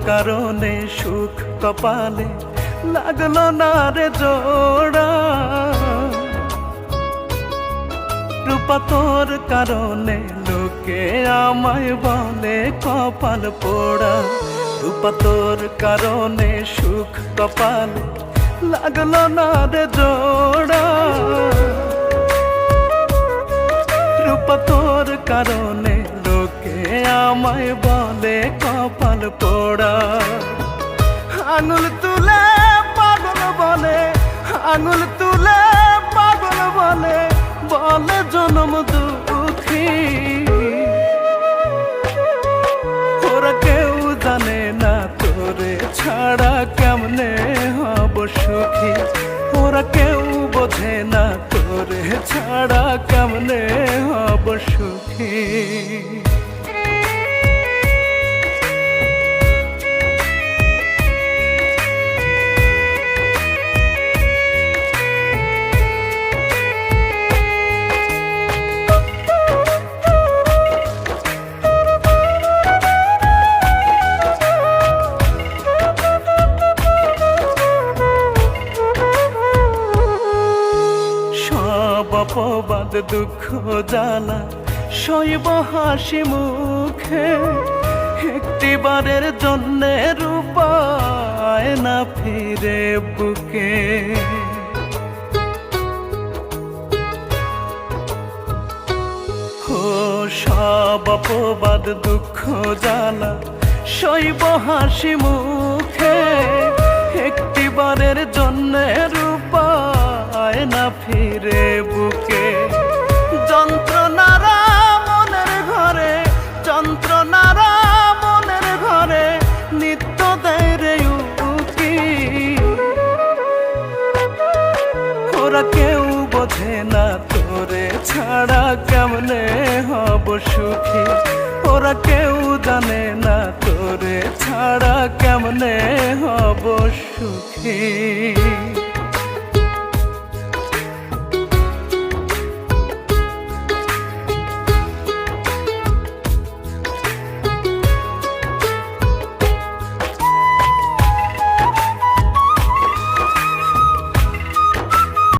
কারণে সুখ কপালে লাগলো না রে জোড়া, রূপা তোর কারণে লোকে আমায় বলে কপাল পোড়া। রূপা তোর কারণে সুখ কপালে লাগলো না রে জোড়া, রূপা তোর কারণে লোকে আমায় বলে কপাল পোড়া। আঙুল তুলে পাগল বলে, আঙুল তুলে পাগল বলে, বলে জনম দুঃখী। ওরা কেউ জানে না তোরে ছাড়া কেমনে হব সুখী, ওরা কেউ বোঝে না তোরে ছাড়া কেমনে হব সুখী। অপবাদ দুঃখ জ্বালা সইব হাসি মুখে, একটিবারের জন্যে রূপায় না ফিরে বুকে। ও সব অপবাদ দুঃখ জ্বালা সইব হাসি মুখে, একটিবারের জন্যে রূপায় না ফিরে বুকে। যন্ত্রণারা মনের ঘরে, যন্ত্রণারা মনের ঘরে নিত্য দেয় রে উকি। ওরা কেউ বোঝে না তোরে ছাড়া কেমনে হব সুখী, ওরা কেউ জানে না তোরে ছাড়া কেমনে হব সুখী।